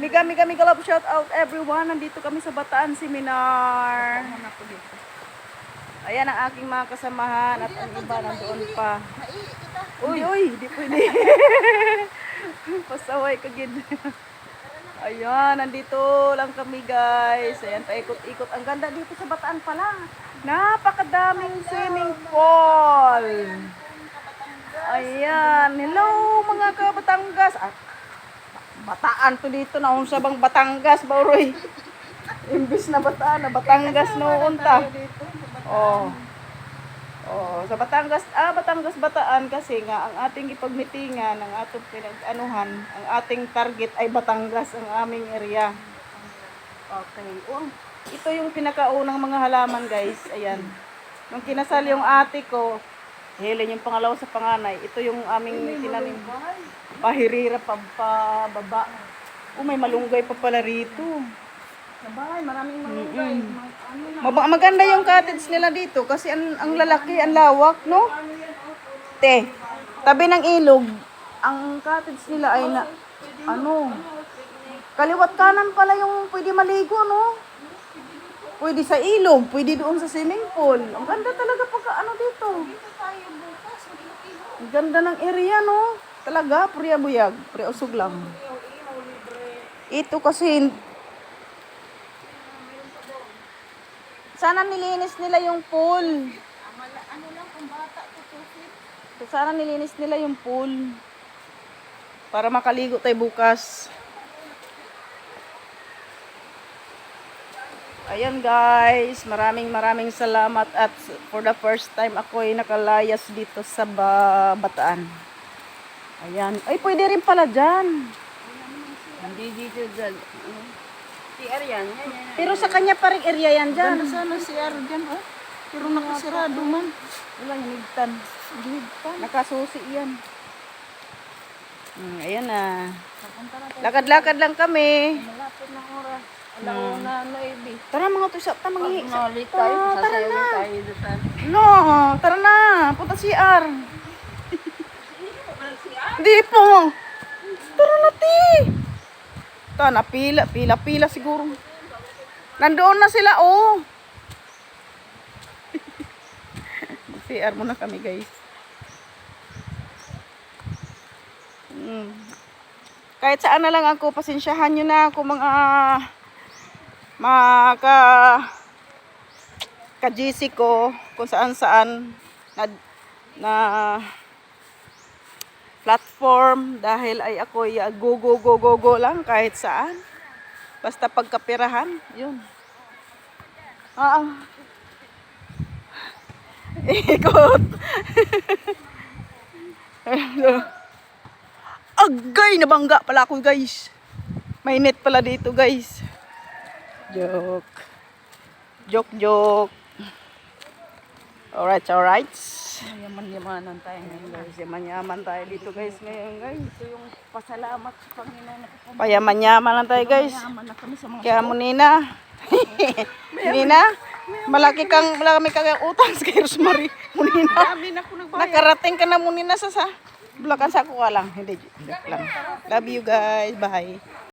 Mega love shout out everyone. Nandito kami sa Bataan Seminar. Ayan ang aking mga kasamahan at ang iba nandoon pa. Uy, di pwede. Pasaway ka gid. Ayan, nandito lang kami guys. Ayan, paikot-ikot. Ang ganda dito sa Bataan pala. Napakadaming swimming pool. Ayan, hello mga ka-Batangas. Bataan to dito na unsa bang Batangas, Bauroy. Imbis na Bataan, na Batangas noon ta. Oh. Oh, sa Batangas, Batangas Bataan kasi nga ang ating ipagmitingan, ang atong pinag-anuhan, ang ating target ay Batangas, ang aming area. Okay. Ito yung pinakaunang mga halaman, guys. Ayan. Nung kinasal yung ate ko, Helen yung pangalawa sa panganay, ito yung aming tinanim. Pahirira pa baba. May malunggay pa pala rito. Sabay, maraming malunggay. Maganda yung cottage nila dito kasi ang lalaki, ang lawak, no? Tabi ng ilog, ang cottage nila ay kaliwat kanan pala yung pwede maligo, no? Pwede sa ilog, pwede doon sa swimming pool. Ang ganda talaga pagka dito. Ang ganda ng area, no? Talaga, priya-buyag, priya-usog lang. Ito kasi sana nilinis nila yung pool. Sana nilinis nila yung pool. Para makaligo tayo bukas. Ayan guys, maraming salamat at for the first time ako ay nakalayas dito sa Bataan. Ayan. Ay, pwede rin pala dyan. Hindi dito dyan. CR yan. Pero sa kanya pa rin area yan dyan. Ganda sana CR dyan, oh. Pero nakasirado man. Wala, hinigtan. Nakasusi yan. Ayan na. Lakad-lakad lang kami. Malapit ng oras. Alauna na ibi. Tara mga tusa, mangihi. Pag tayo, Tara sasayaw na. tayo doon. No, tara na. Punta CR. Hindi po. Tara na, ti. Pila siguro. Nandoon na sila, oh. CR muna kami, guys. Kahit saan na lang ako, pasensyahan nyo na ako mga ka-GC ko, kung saan na platform dahil ay ako go lang kahit saan. Basta pagkapirahan, yun. Ikot. Agay, nabangga pala ako guys. May net pala dito guys. Joke. Alright. Yaman-yamanan tayo ngayon. Guys, yaman-yaman tayo dito guys ngayon guys. Ito yung pasalamat sa Panginoon. Payaman-yaman lang tayo guys. Yaman na kami sa mga Kaya mo Nina. Nina, malaki kang utang sa kay Rosemary. Munina. dami na ako nagbayad. Nakarating ka na Munina sa Bulacan sa ako lang. Hindi, joke lang. Love you guys. Bye.